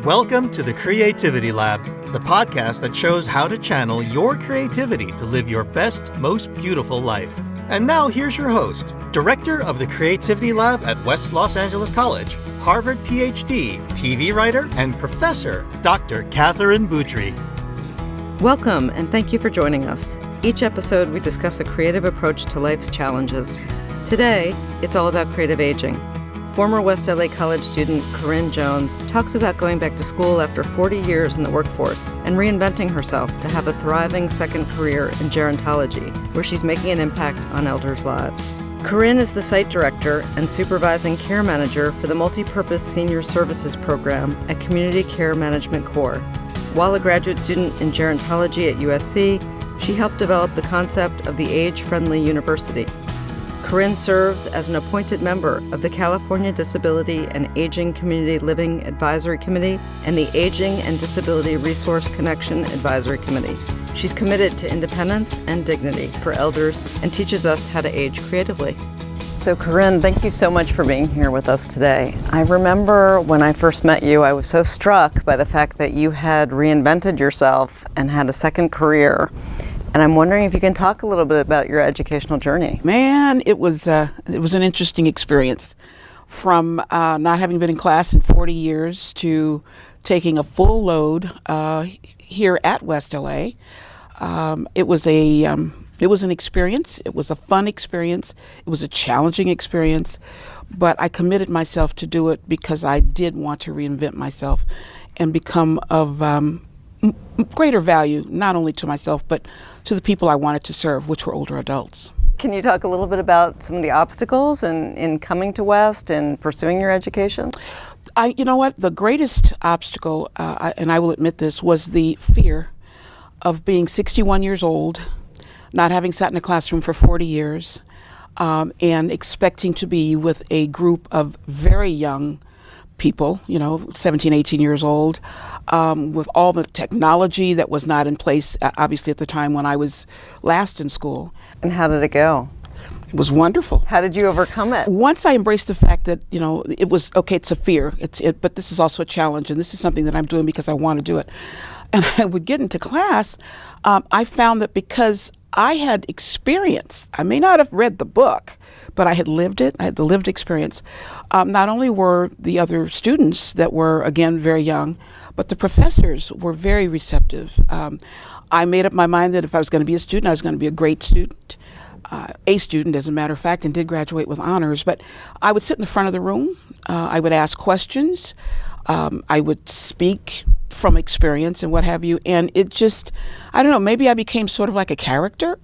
Welcome to the Creativity Lab, the podcast that shows how to channel your creativity to live your best, most beautiful life. And now here's your host, Director of the Creativity Lab at West Los Angeles College, Harvard PhD, TV writer, and Professor, Dr. Catherine Boutry. Welcome, and thank you for joining us. Each episode, we discuss a creative approach to life's challenges. Today, it's all about creative aging. Former West LA College student CORINNE Jones talks about going back to school after 40 years in the workforce and reinventing herself to have a thriving second career in gerontology, where she's making an impact on elders' lives. CORINNE is the site director and supervising care manager for the Multipurpose Senior Services Program at Community Care Management Corp. While a graduate student in gerontology at USC, she helped develop the concept of the age-friendly university. CORINNE serves as an appointed member of the California Disability and Aging Community Living Advisory Committee and the Aging and Disability Resource Connection Advisory Committee. She's committed to independence and dignity for elders and teaches us how to age creatively. So CORINNE, thank you so much for being here with us today. I remember when I first met you, I was so struck by the fact that you had reinvented yourself and had a second career. And I'm wondering if you can talk a little bit about your educational journey. Man, it was an interesting experience. From not having been in class in 40 years to taking a full load here at West LA. It was an experience. It was a fun experience. It was a challenging experience. But I committed myself to do it because I did want to reinvent myself and become of greater value, not only to myself, but to the people I wanted to serve, which were older adults. Can you talk a little bit about some of the obstacles in coming to West and pursuing your education? You know what? The greatest obstacle, and I will admit this, was the fear of being 61 years old, not having sat in a classroom for 40 years, and expecting to be with a group of very young people, 17, 18 years old, with all the technology that was not in place, obviously, at the time when I was last in school. And how did it go? It was wonderful. How did you overcome it? Once I embraced the fact that, it was, okay, it's a fear, but this is also a challenge, and this is something that I'm doing because I want to do it. And I would get into class, I found that because I had experience, I may not have read the book, but I had lived it. I had the lived experience. Not only were the other students that were, again, very young, but the professors were very receptive. I made up my mind that if I was going to be a student, I was going to be a great student, a student, as a matter of fact, and did graduate with honors. But I would sit in the front of the room. I would ask questions. I would speak from experience and what have you. And it just, I don't know, maybe I became sort of like a character,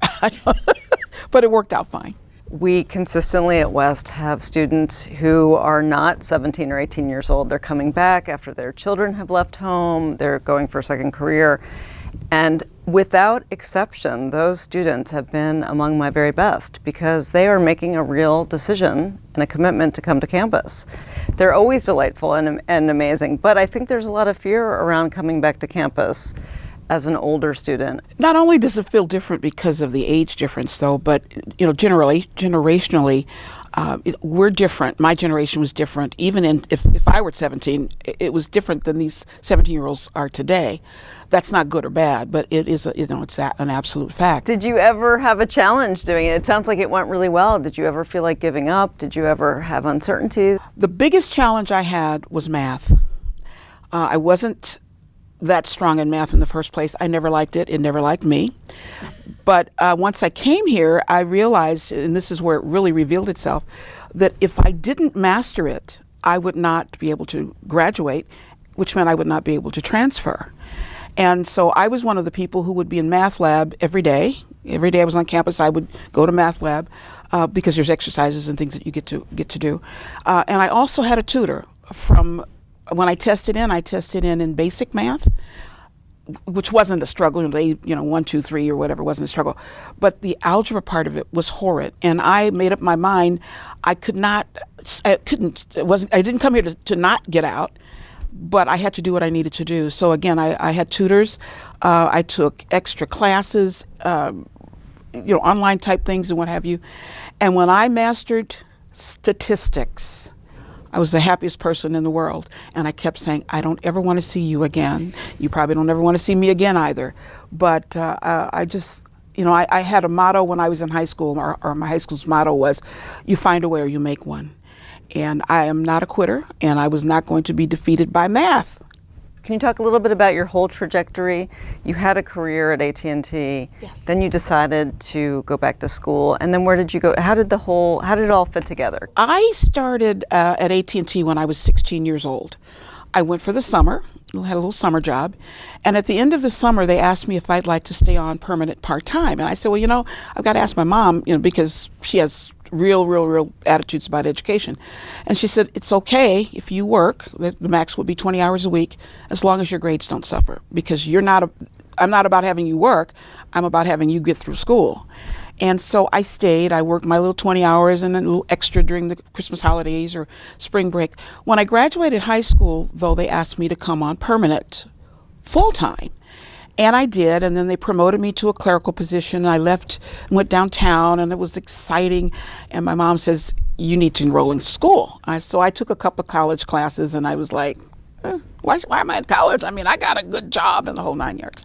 but it worked out fine. We consistently at West have students who are not 17 or 18 years old. They're coming back after their children have left home. They're going for a second career. And without exception, those students have been among my very best because they are making a real decision and a commitment to come to campus. They're always delightful and amazing, but I think there's a lot of fear around coming back to campus as an older student. Not only does it feel different because of the age difference, though, but generationally, we're different. My generation was different. Even if I were 17, it was different than these 17-year-olds are today. That's not good or bad, but it is, it's an absolute fact. Did you ever have a challenge doing it? It sounds like it went really well. Did you ever feel like giving up? Did you ever have uncertainty? The biggest challenge I had was math. I wasn't that strong in math in the first place. I never liked it. It never liked me. But once I came here, I realized, and this is where it really revealed itself, that if I didn't master it, I would not be able to graduate, which meant I would not be able to transfer. And so I was one of the people who would be in math lab every day. Every day I was on campus, I would go to math lab because there's exercises and things that you get to do. And I also had a tutor from when I tested in basic math, which wasn't a struggle. 1, 2, 3 or whatever wasn't a struggle, but the algebra part of it was horrid. And I made up my mind I didn't come here to not get out, but I had to do what I needed to do. So again, I had tutors. I took extra classes, online type things and what have you. And when I mastered statistics, I was the happiest person in the world. And I kept saying, I don't ever want to see you again. You probably don't ever want to see me again either. But I just, I had a motto when I was in high school, or my high school's motto was, you find a way or you make one. And I am not a quitter, and I was not going to be defeated by math. Can you talk a little bit about your whole trajectory? You had a career at AT&T, Yes. Then you decided to go back to school, and then where did you go? How did it all fit together? I started at AT&T when I was 16 years old. I went for the summer, had a little summer job, and at the end of the summer they asked me if I'd like to stay on permanent part-time. And I said, well, I've got to ask my mom, because she has real attitudes about education. And she said, it's okay if you work, the max would be 20 hours a week, as long as your grades don't suffer, because I'm not about having you work, I'm about having you get through school. And so I stayed. I worked my little 20 hours and a little extra during the Christmas holidays or spring break. When I graduated high school, though, they asked me to come on permanent, full-time. And I did, and then they promoted me to a clerical position. I left and went downtown, and it was exciting. And my mom says, you need to enroll in school. So I took a couple of college classes, and I was like, why am I in college? I mean, I got a good job and the whole 9 yards.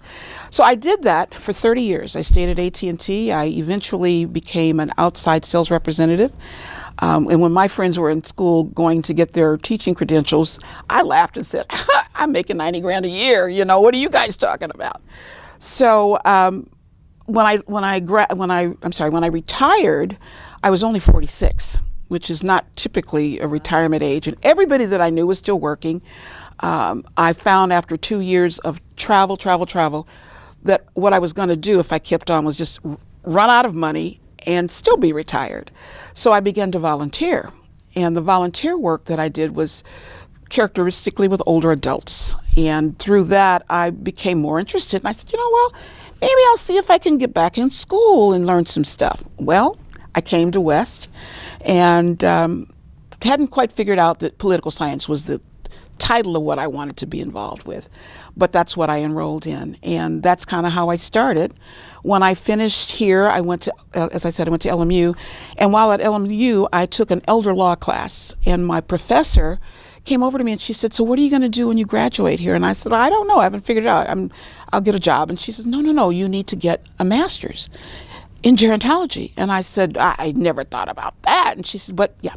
So I did that for 30 years. I stayed at AT&T. I eventually became an outside sales representative. And when my friends were in school going to get their teaching credentials, I laughed and said, I'm making $90,000 a year. What are you guys talking about? So when I retired, I was only 46, which is not typically a retirement age. And everybody that I knew was still working. I found after 2 years of travel, that what I was going to do if I kept on was just run out of money and still be retired. So I began to volunteer. And the volunteer work that I did was characteristically with older adults. And through that, I became more interested. And I said, well, maybe I'll see if I can get back in school and learn some stuff. Well, I came to West and hadn't quite figured out that political science was the title of what I wanted to be involved with. But that's what I enrolled in. And that's kind of how I started. When I finished here, I went to, as I said, I went to LMU. And while at LMU, I took an elder law class. And my professor came over to me and she said, so what are you going to do when you graduate here? And I said, I don't know. I haven't figured it out. I'll get a job. And she says, no, you need to get a master's in gerontology. And I said, I never thought about that. And she said, but yeah,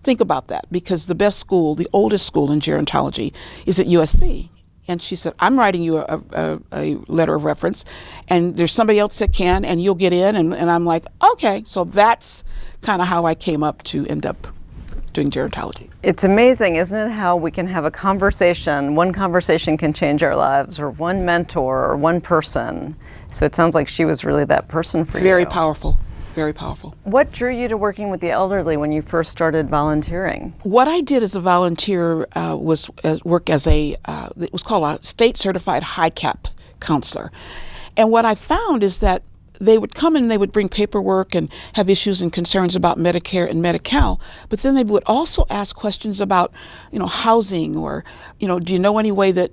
think about that, because the best school, the oldest school in gerontology is at USC. And she said, I'm writing you a letter of reference, and there's somebody else that can, and you'll get in. And I'm like, okay. So that's kind of how I came up to end up doing gerontology. It's amazing, isn't it, how we can have a conversation. One conversation can change our lives, or one mentor, or one person. So it sounds like she was really that person for you. Very powerful. Very powerful. What drew you to working with the elderly when you first started volunteering? What I did as a volunteer was work as it was called a state certified high cap counselor. And what I found is that they would come and they would bring paperwork and have issues and concerns about Medicare and Medi-Cal, but then they would also ask questions about, housing, or, do you know any way that,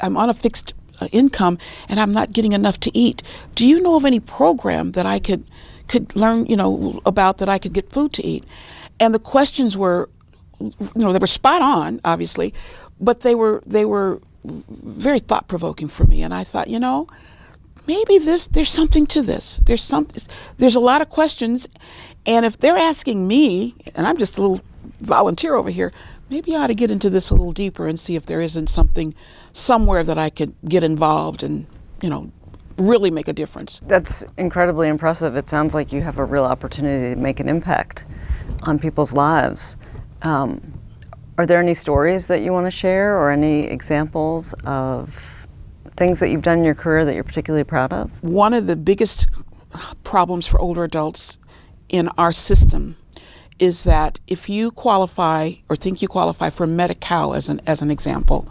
I'm on a fixed income and I'm not getting enough to eat. Do you know of any program that I could learn, about, that I could get food to eat? And the questions were, they were spot on, obviously, but they were very thought provoking for me. And I thought, maybe there's something to this. There's a lot of questions, and if they're asking me, and I'm just a little volunteer over here, maybe I ought to get into this a little deeper and see if there isn't something somewhere that I could get involved and, really make a difference. That's incredibly impressive. It sounds like you have a real opportunity to make an impact on people's lives. Are there any stories that you want to share, or any examples of things that you've done in your career that you're particularly proud of? One of the biggest problems for older adults in our system is that if you qualify or think you qualify for Medi-Cal, as an example,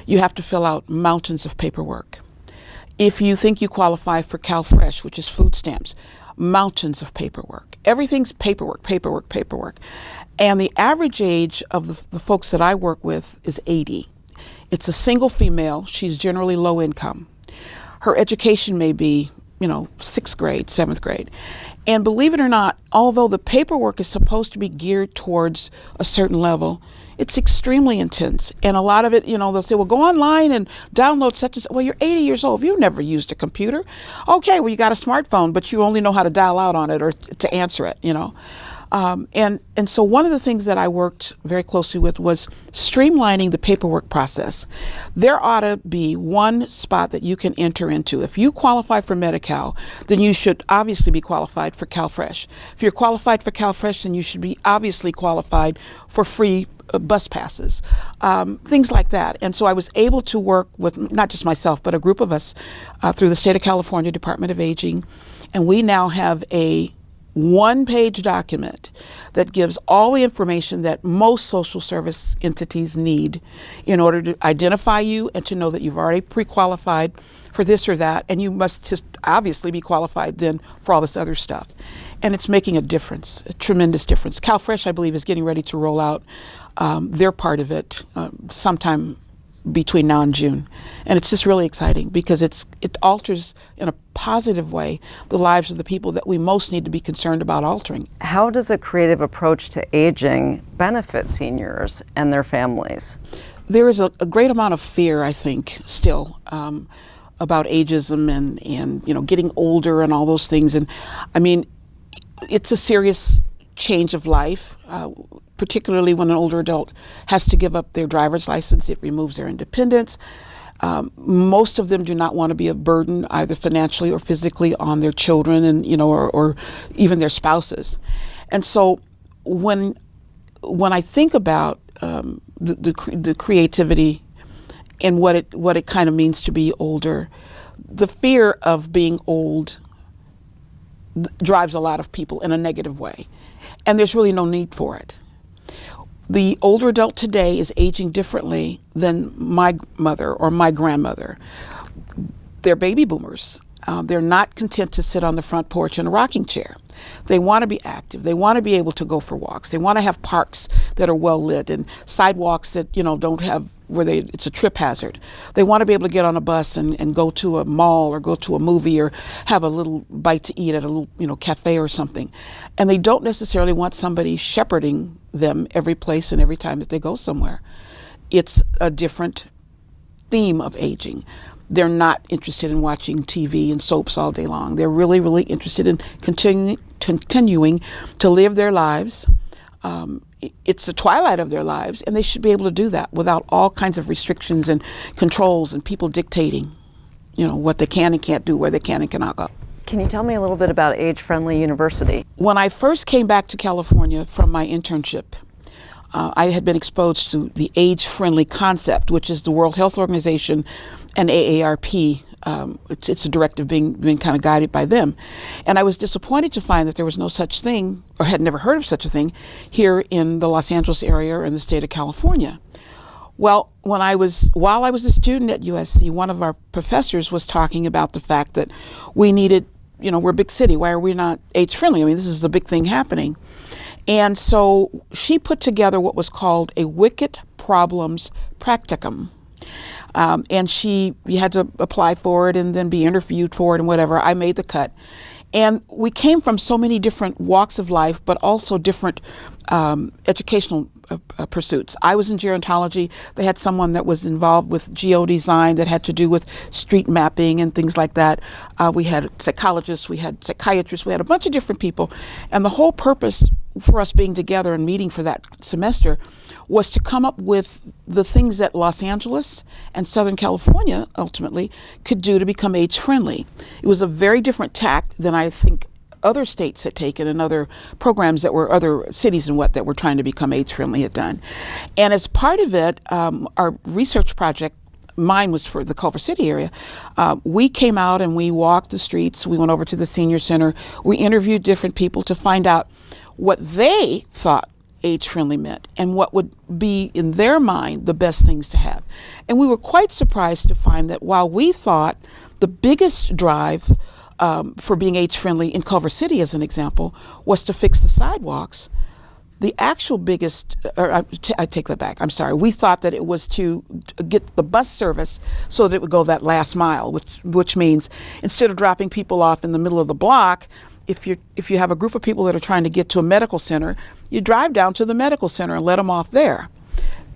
you have to fill out mountains of paperwork. If you think you qualify for CalFresh, which is food stamps, mountains of paperwork. Everything's paperwork. And the average age of the folks that I work with is 80. It's a single female. She's generally low income. Her education may be, 6th grade, 7th grade. And believe it or not, although the paperwork is supposed to be geared towards a certain level, it's extremely intense. And a lot of it, they'll say, well, go online and download such and such. Well, you're 80 years old. You've never used a computer. Okay, well, you got a smartphone, but you only know how to dial out on it or to answer it, And so one of the things that I worked very closely with was streamlining the paperwork process. There ought to be one spot that you can enter into. If you qualify for Medi-Cal, then you should obviously be qualified for CalFresh. If you're qualified for CalFresh, then you should be obviously qualified for free bus passes, things like that. And so I was able to work with not just myself, but a group of us through the State of California Department of Aging. And we now have a one-page document that gives all the information that most social service entities need in order to identify you and to know that you've already pre-qualified for this or that, and you must just obviously be qualified then for all this other stuff. And it's making a difference, a tremendous difference. CalFresh, I believe, is getting ready to roll out their part of it sometime between now and June. And it's just really exciting because it alters in a positive way the lives of the people that we most need to be concerned about altering. How does a creative approach to aging benefit seniors and their families? There is a great amount of fear, I think, still about ageism and getting older and all those things. And I mean, it's a serious change of life. Particularly when an older adult has to give up their driver's license, it removes their independence. Most of them do not want to be a burden, either financially or physically, on their children and or even their spouses. And so when I think about the creativity and what it kind of means to be older, the fear of being old drives a lot of people in a negative way, and there's really no need for it. The older adult today is aging differently than my mother or my grandmother. They're baby boomers. They're not content to sit on the front porch in a rocking chair. They want to be active. They want to be able to go for walks. They want to have parks that are well lit and sidewalks that don't have it's a trip hazard. They want to be able to get on a bus and go to a mall or go to a movie or have a little bite to eat at a little cafe or something. And they don't necessarily want somebody shepherding them every place and every time that they go somewhere. It's a different theme of aging. They're not interested in watching TV and soaps all day long. They're really, really interested in continuing to live their lives. It's the twilight of their lives, and they should be able to do that without all kinds of restrictions and controls and people dictating, what they can and can't do, where they can and cannot go. Can you tell me a little bit about Age Friendly University? When I first came back to California from my internship, I had been exposed to the age-friendly concept, which is the World Health Organization and AARP. It's a directive being kind of guided by them. And I was disappointed to find that there was no such thing, or had never heard of such a thing, here in the Los Angeles area or in the state of California. Well, while I was a student at USC, one of our professors was talking about the fact that we needed, we're a big city. Why are we not age-friendly? I mean, this is the big thing happening. And so she put together what was called a Wicked Problems Practicum. And you had to apply for it and then be interviewed for it and whatever. I made the cut. And we came from so many different walks of life, but also different educational pursuits. I was in gerontology. They had someone that was involved with geo-design that had to do with street mapping and things like that. We had psychologists, we had psychiatrists, we had a bunch of different people. And the whole purpose for us being together and meeting for that semester was to come up with the things that Los Angeles and Southern California ultimately could do to become age-friendly. It was a very different tack than I think other states had taken and other programs that were other cities and that were trying to become age-friendly had done. And as part of it, our research project, mine was for the Culver City area, we came out and we walked the streets. We went over to the senior center. We interviewed different people to find out what they thought age-friendly meant and what would be in their mind the best things to have. And we were quite surprised to find that while we thought the biggest drive for being age-friendly in Culver City, as an example, was to fix the sidewalks, the actual biggest, I take that back, I'm sorry, we thought that it was to get the bus service so that it would go that last mile, which means instead of dropping people off in the middle of the block if you have a group of people that are trying to get to a medical center, you drive down to the medical center and let them off there.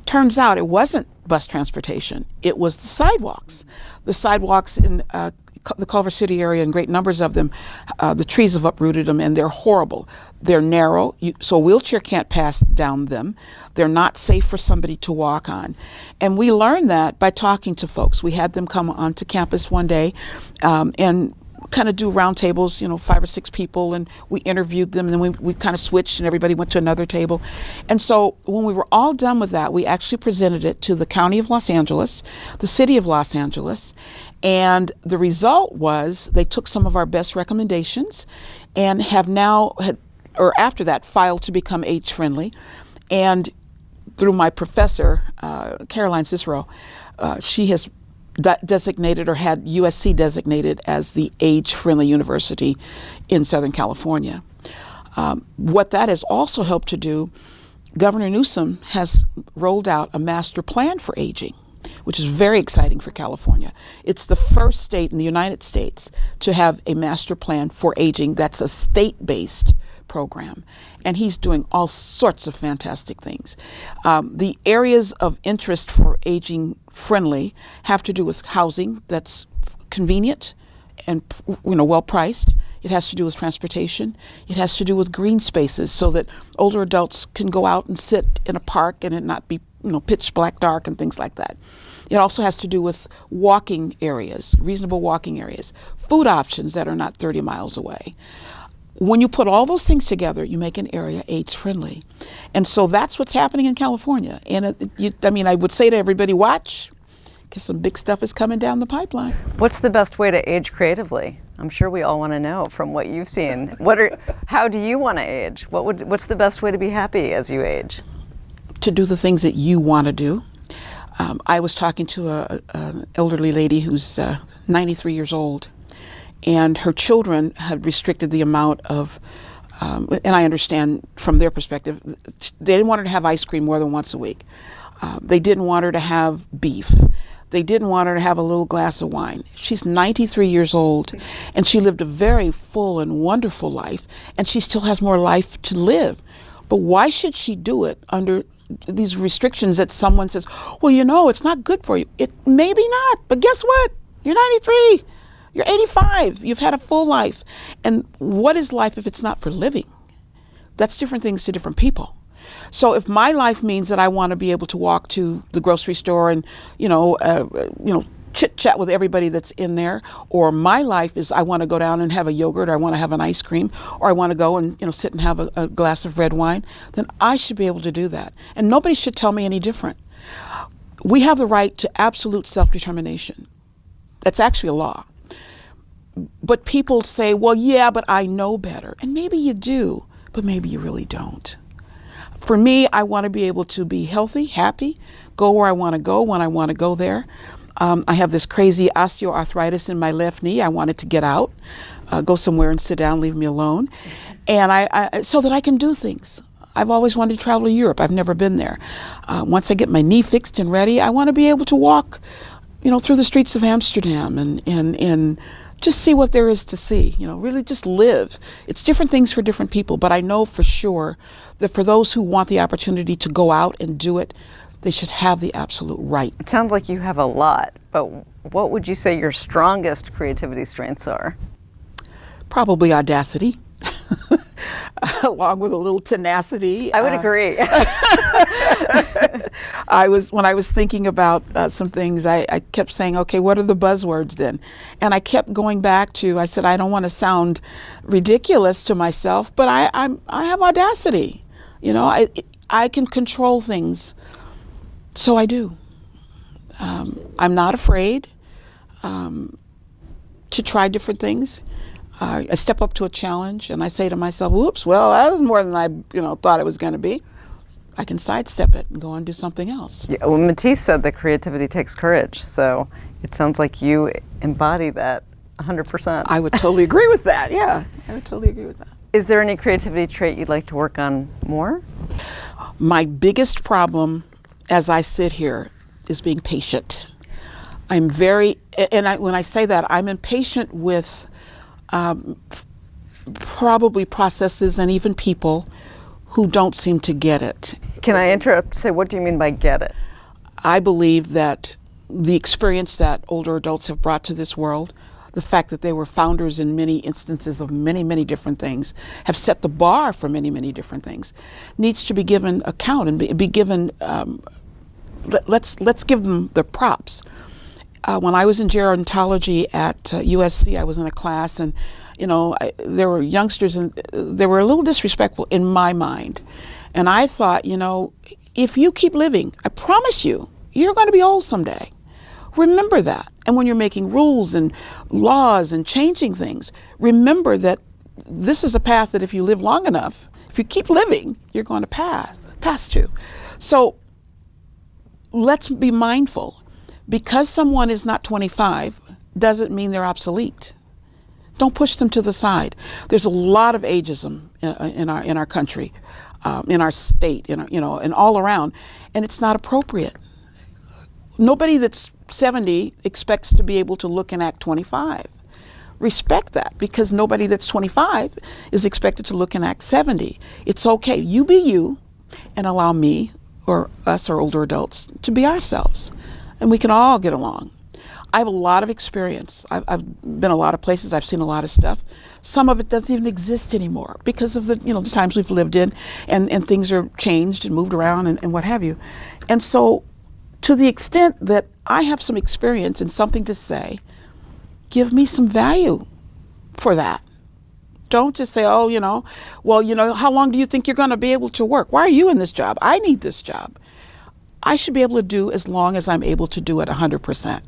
Turns out it wasn't bus transportation. It was the sidewalks. The sidewalks in the Culver City area, in great numbers of them, the trees have uprooted them, and they're horrible. They're narrow, so a wheelchair can't pass down them. They're not safe for somebody to walk on. And we learned that by talking to folks. We had them come onto campus one day and kind of do roundtables, 5 or 6 people, and we interviewed them, and then we kind of switched and everybody went to another table. And so when we were all done with that, we actually presented it to the County of Los Angeles, the City of Los Angeles, and the result was they took some of our best recommendations and have now, after that, filed to become age-friendly. And through my professor, Caroline Cicero, she has designated or had USC designated as the age-friendly university in Southern California. What that has also helped to do, Governor Newsom has rolled out a master plan for aging, which is very exciting for California. It's the first state in the United States to have a master plan for aging that's a state-based program. And he's doing all sorts of fantastic things. The areas of interest for aging friendly have to do with housing that's convenient and well priced. It has to do with transportation. It has to do with green spaces so that older adults can go out and sit in a park and it not be pitch black dark and things like that. It also has to do with walking areas, reasonable walking areas, food options that are not 30 miles away. When you put all those things together, you make an area age-friendly. And so that's what's happening in California. And I would say to everybody, watch, because some big stuff is coming down the pipeline. What's the best way to age creatively? I'm sure we all want to know from what you've seen. How do you want to age? What's the best way to be happy as you age? To do the things that you want to do. I was talking to an elderly lady who's 93 years old. And her children had restricted the amount of, and I understand from their perspective, they didn't want her to have ice cream more than once a week. They didn't want her to have beef. They didn't want her to have a little glass of wine. She's 93 years old, and she lived a very full and wonderful life, and she still has more life to live. But why should she do it under these restrictions that someone says, well, it's not good for you? It maybe not, but guess what? You're 93. You're 85. You've had a full life. And what is life if it's not for living? That's different things to different people. So if my life means that I want to be able to walk to the grocery store and, chit chat with everybody that's in there, or my life is I want to go down and have a yogurt, or I want to have an ice cream, or I want to go and, sit and have a glass of red wine, then I should be able to do that. And nobody should tell me any different. We have the right to absolute self-determination. That's actually a law. But people say, well, yeah, but I know better. And maybe you do, but maybe you really don't. For me, I want to be able to be healthy, happy, go where I want to go when I want to go there. I have this crazy osteoarthritis in my left knee. I want it to get out, go somewhere and sit down, leave me alone. And I so that I can do things. I've always wanted to travel to Europe. I've never been there. Once I get my knee fixed and ready, I want to be able to walk, through the streets of Amsterdam and just see what there is to see, really just live. It's different things for different people, but I know for sure that for those who want the opportunity to go out and do it, they should have the absolute right. It sounds like you have a lot, but what would you say your strongest creativity strengths are? Probably audacity, along with a little tenacity. I would agree. When I was thinking about some things, I kept saying, okay, what are the buzzwords then? And I kept going back to, I said, I don't want to sound ridiculous to myself, but I have audacity. I can control things, so I do. I'm not afraid to try different things. I step up to a challenge and I say to myself, "Oops, well, that was more than I, thought it was going to be." I can sidestep it and go and do something else. Yeah, well, Matisse said that creativity takes courage, so it sounds like you embody that 100%. I would totally agree with that. Yeah, I would totally agree with that. Is there any creativity trait you'd like to work on more? My biggest problem as I sit here is being patient. When I say that, I'm impatient with probably processes and even people who don't seem to get it. Can I interrupt to say, what do you mean by get it? I believe that the experience that older adults have brought to this world, the fact that they were founders in many instances of many, many different things, have set the bar for many, many different things, needs to be given account and be given, let's give them the props. When I was in gerontology at USC, I was in a class, and there were youngsters, and they were a little disrespectful in my mind. And I thought, if you keep living, I promise you, you're going to be old someday. Remember that. And when you're making rules and laws and changing things, remember that this is a path that if you live long enough, if you keep living, you're going to pass to. So let's be mindful. Because someone is not 25 doesn't mean they're obsolete. Don't push them to the side. There's a lot of ageism in our country, in our state, and all around, and it's not appropriate. Nobody that's 70 expects to be able to look and act 25. Respect that, because nobody that's 25 is expected to look and act 70. It's okay. You be you, and allow me or us or older adults to be ourselves, and we can all get along. I have a lot of experience. I've been a lot of places. I've seen a lot of stuff. Some of it doesn't even exist anymore because of the times we've lived in, and things are changed and moved around and what have you. And so, to the extent that I have some experience and something to say, give me some value for that. Don't just say, how long do you think you're going to be able to work? Why are you in this job? I need this job. I should be able to do as long as I'm able to do it 100%.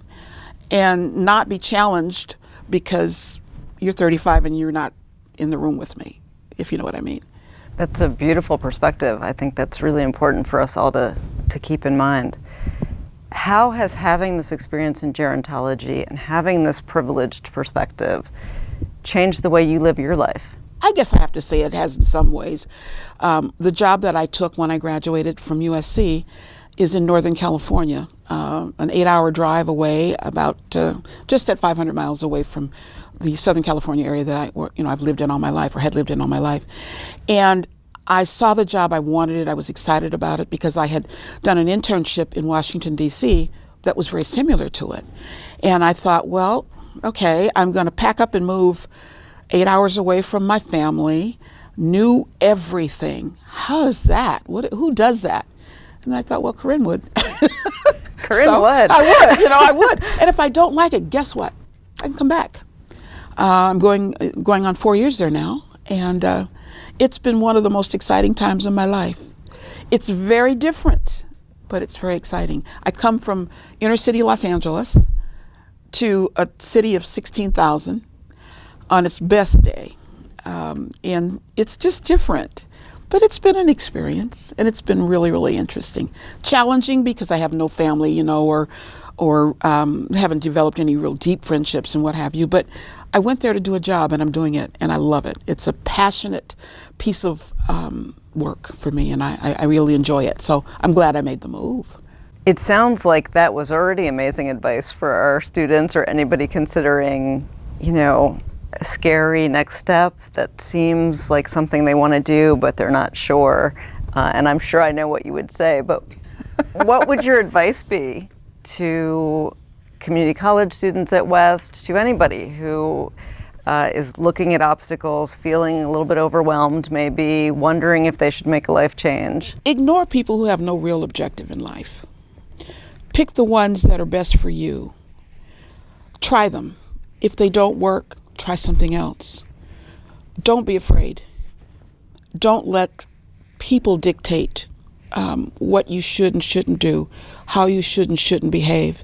And not be challenged because you're 35 and you're not in the room with me, if you know what I mean. That's a beautiful perspective. I think that's really important for us all to keep in mind. How has having this experience in gerontology and having this privileged perspective changed the way you live your life? I guess I have to say it has in some ways. The job that I took when I graduated from USC is in Northern California, an 8-hour drive away, about just at 500 miles away from the Southern California area that I've lived in all my life, or had lived in all my life. And I saw the job, I wanted it, I was excited about it because I had done an internship in Washington, D.C. that was very similar to it. And I thought, well, okay, I'm going to pack up and move 8 hours away from my family, knew everything. How is that? Who does that? And I thought, well, Corinne would. Corinne would. I would, I would. And if I don't like it, guess what? I can come back. I'm going on 4 years there now, and it's been one of the most exciting times of my life. It's very different, but it's very exciting. I come from inner city Los Angeles to a city of 16,000 on its best day, and it's just different. But it's been an experience, and it's been really, really interesting. Challenging because I have no family, or haven't developed any real deep friendships and what have you. But I went there to do a job, and I'm doing it, and I love it. It's a passionate piece of work for me, and I really enjoy it. So I'm glad I made the move. It sounds like that was already amazing advice for our students or anybody considering, a scary next step that seems like something they want to do, but they're not sure. And I'm sure I know what you would say, but what would your advice be to community college students at West, to anybody who is looking at obstacles, feeling a little bit overwhelmed, maybe wondering if they should make a life change? Ignore people who have no real objective in life. Pick the ones that are best for you. Try them. If they don't work, try something else. Don't be afraid. Don't let people dictate what you should and shouldn't do, how you should and shouldn't behave.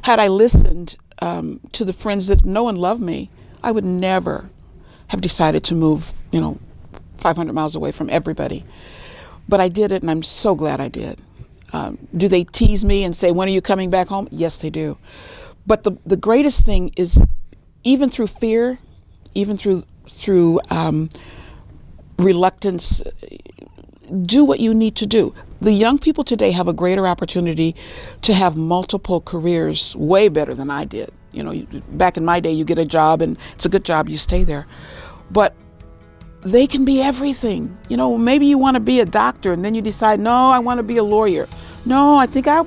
Had I listened to the friends that know and love me, I would never have decided to move, 500 miles away from everybody. But I did it, and I'm so glad I did. Do they tease me and say, when are you coming back home? Yes, they do. But the greatest thing is, even through fear, even through reluctance, do what you need to do. The young people today have a greater opportunity to have multiple careers, way better than I did. Back in my day, you get a job and it's a good job, you stay there. But they can be everything. You know, maybe you want to be a doctor and then you decide, no, I want to be a lawyer. No, I think I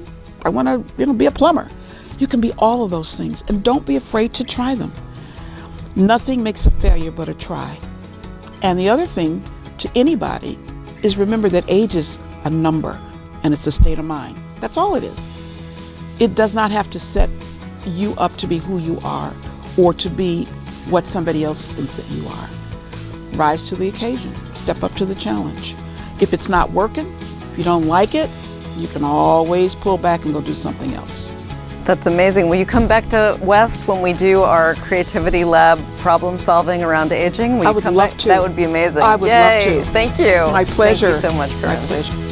want to, be a plumber. You can be all of those things, and don't be afraid to try them. Nothing makes a failure but a try. And the other thing to anybody is remember that age is a number and it's a state of mind. That's all it is. It does not have to set you up to be who you are or to be what somebody else thinks that you are. Rise to the occasion. Step up to the challenge. If it's not working, if you don't like it, you can always pull back and go do something else. That's amazing. Will you come back to West when we do our creativity lab problem solving around aging? I would love to. That would be amazing. I would love to. Thank you. My pleasure. Thank you so much, Corinne. My pleasure.